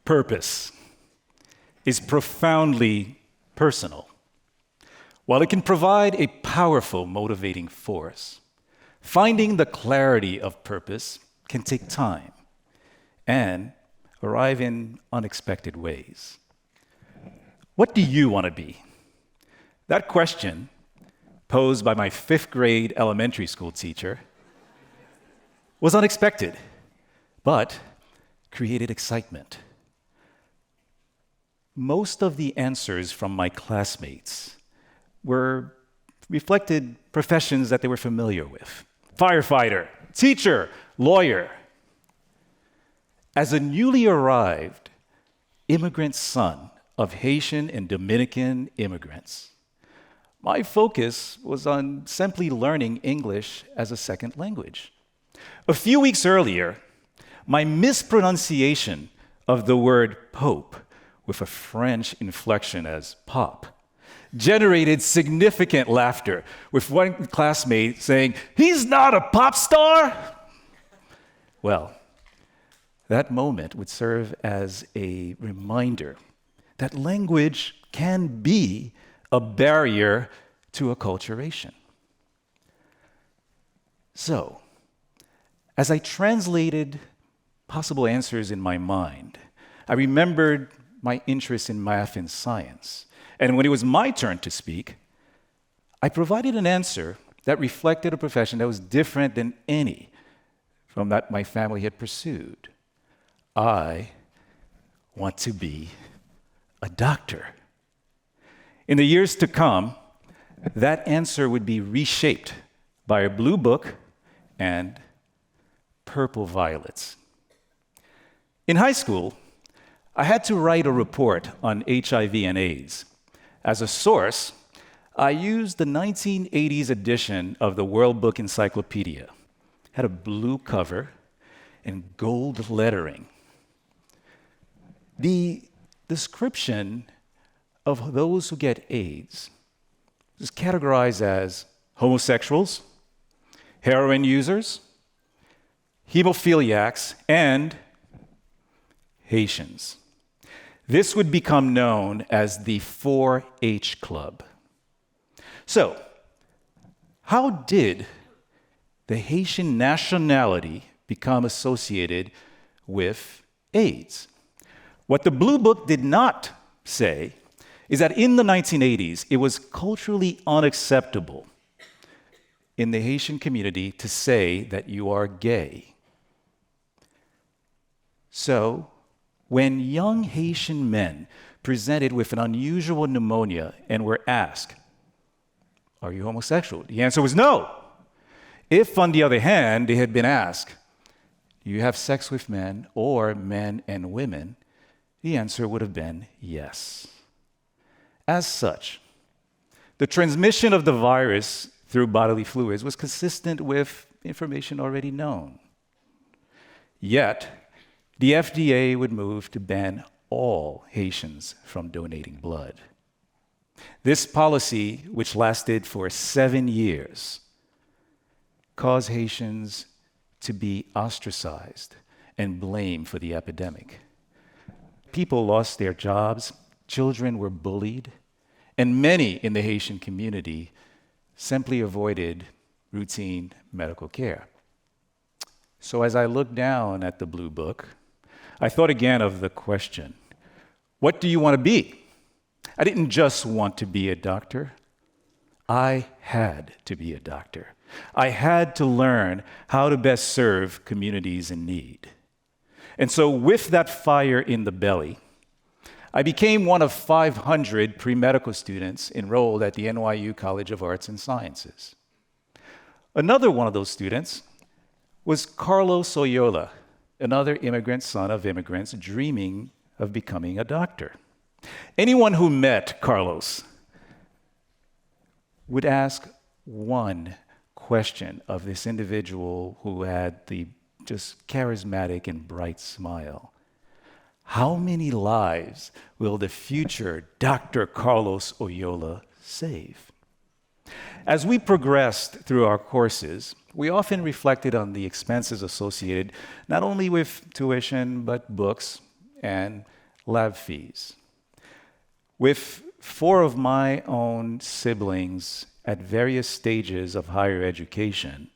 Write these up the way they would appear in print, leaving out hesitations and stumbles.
purpose is profoundly personal. While it can provide a powerful motivating force, finding the clarity of purpose can take time and arrive in unexpected ways. What do you want to be? That question, posed by my 5th grade elementary school teacher, was unexpected, but created excitement. Most of the answers from my classmates reflected professions that they were familiar with: firefighter, teacher, lawyer. As a newly arrived immigrant son of Haitian and Dominican immigrants, my focus was on simply learning English as a second language. A few weeks earlier, my mispronunciation of the word pope, with a French inflection as pop, generated significant laughter, with one classmate saying, "He's not a pop star!" Well, that moment would serve as a reminder that language can be a barrier to acculturation. So, as I translated possible answers in my mind, I remembered my interest in math and science. And when it was my turn to speak, I provided an answer that reflected a profession that was different than any from that my family had pursued. I want to be a doctor. In the years to come, that answer would be reshaped by a blue book and purple violets. In high school, I had to write a report on HIV and AIDS. As a source, I used the 1980s edition of the World Book Encyclopedia. It had a blue cover and gold lettering. The description of those who get AIDS is categorized as homosexuals, heroin users, hemophiliacs, and Haitians. This would become known as the 4-H Club. So, how did the Haitian nationality become associated with AIDS? What the Blue Book did not say is that in the 1980s, it was culturally unacceptable in the Haitian community to say that you are gay. So, when young Haitian men presented with an unusual pneumonia and were asked, "Are you homosexual?" the answer was no. If, on the other hand, they had been asked, "Do you have sex with men or men and women?" the answer would have been yes. As such, the transmission of the virus through bodily fluids was consistent with information already known. Yet, the FDA would move to ban all Haitians from donating blood. This policy, which lasted for 7 years, caused Haitians to be ostracized and blamed for the epidemic. People lost their jobs, children were bullied, and many in the Haitian community simply avoided routine medical care. So as I looked down at the Blue Book, I thought again of the question, what do you want to be? I didn't just want to be a doctor. I had to be a doctor. I had to learn how to best serve communities in need. And so with that fire in the belly, I became one of 500 pre-medical students enrolled at the NYU College of Arts and Sciences. Another one of those students was Carlos Oyola, another immigrant son of immigrants dreaming of becoming a doctor. Anyone who met Carlos would ask one question of this individual who had the just charismatic and bright smile. How many lives will the future Dr. Carlos Oyola save? As we progressed through our courses, we often reflected on the expenses associated not only with tuition, but books and lab fees. With 4 of my own siblings at various stages of higher education,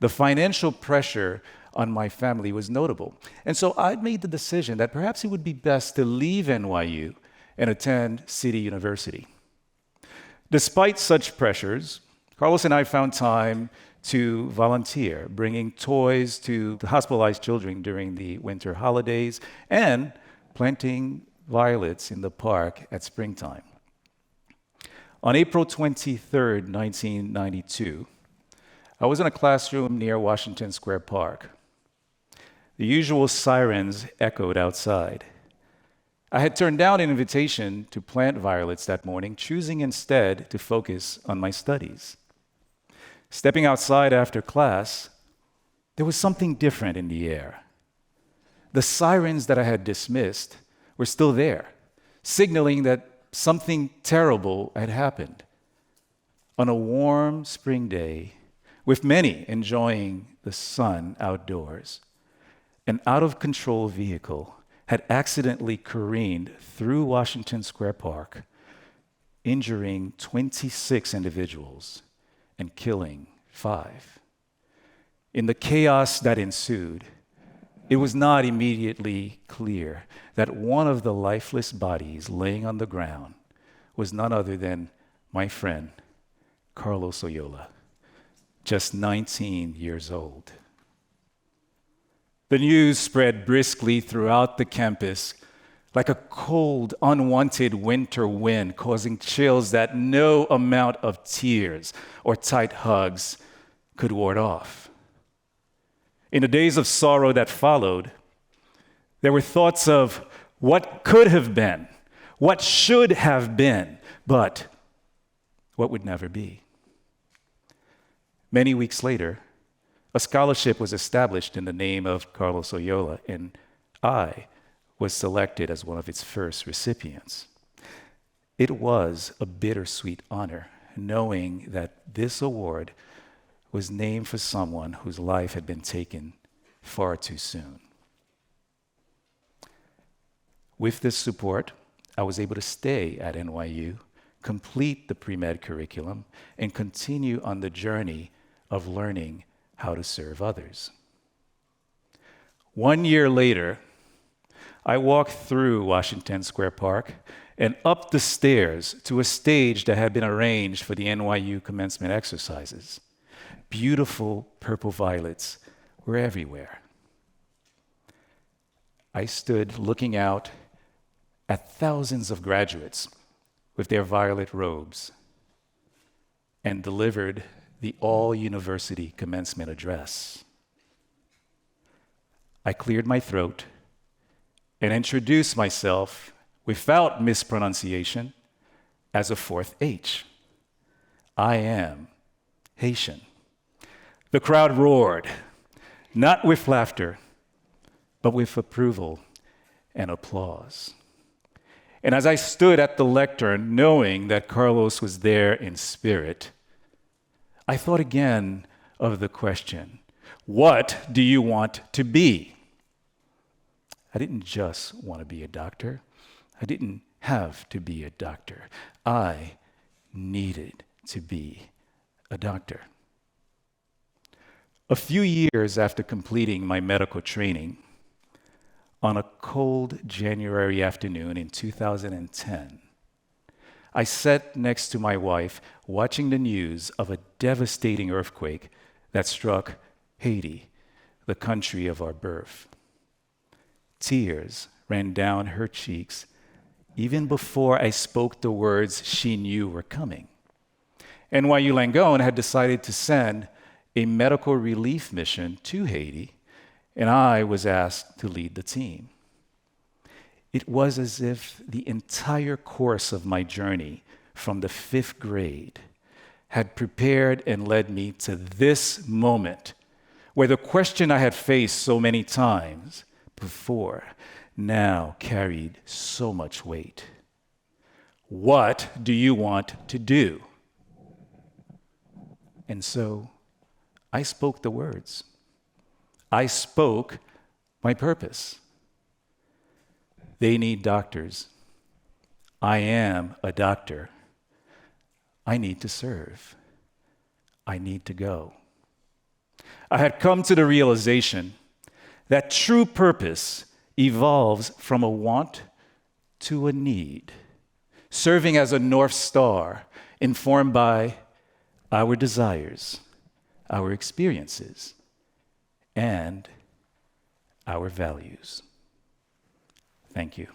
the financial pressure on my family was notable. And so I made the decision that perhaps it would be best to leave NYU and attend City University. Despite such pressures, Carlos and I found time to volunteer, bringing toys to the hospitalized children during the winter holidays and planting violets in the park at springtime. On April 23rd, 1992, I was in a classroom near Washington Square Park. The usual sirens echoed outside. I had turned down an invitation to plant violets that morning, choosing instead to focus on my studies. Stepping outside after class, there was something different in the air. The sirens that I had dismissed were still there, signaling that something terrible had happened. On a warm spring day, with many enjoying the sun outdoors, an out-of-control vehicle had accidentally careened through Washington Square Park, injuring 26 individuals and killing 5. In the chaos that ensued, it was not immediately clear that one of the lifeless bodies laying on the ground was none other than my friend, Carlos Oyola, just 19 years old. The news spread briskly throughout the campus like a cold, unwanted winter wind, causing chills that no amount of tears or tight hugs could ward off. In the days of sorrow that followed, there were thoughts of what could have been, what should have been, but what would never be. Many weeks later, a scholarship was established in the name of Carlos Oyola, and I was selected as one of its first recipients. It was a bittersweet honor, knowing that this award was named for someone whose life had been taken far too soon. With this support, I was able to stay at NYU, complete the pre-med curriculum, and continue on the journey of learning how to serve others. 1 year later, I walked through Washington Square Park and up the stairs to a stage that had been arranged for the NYU commencement exercises. Beautiful purple violets were everywhere. I stood looking out at thousands of graduates with their violet robes and delivered the all-university commencement address. I cleared my throat and introduced myself without mispronunciation as a 4th H. I am Haitian. The crowd roared, not with laughter, but with approval and applause. And as I stood at the lectern, knowing that Carlos was there in spirit, I thought again of the question, what do you want to be? I didn't just want to be a doctor. I didn't have to be a doctor. I needed to be a doctor. A few years after completing my medical training, on a cold January afternoon in 2010, I sat next to my wife watching the news of a devastating earthquake that struck Haiti, the country of our birth. Tears ran down her cheeks even before I spoke the words she knew were coming. NYU Langone had decided to send a medical relief mission to Haiti, and I was asked to lead the team. It was as if the entire course of my journey from the 5th grade had prepared and led me to this moment where the question I had faced so many times before now carried so much weight. What do you want to do? And so I spoke the words. I spoke my purpose. They need doctors. I am a doctor. I need to serve. I need to go. I had come to the realization that true purpose evolves from a want to a need, serving as a North Star informed by our desires, our experiences, and our values. Thank you.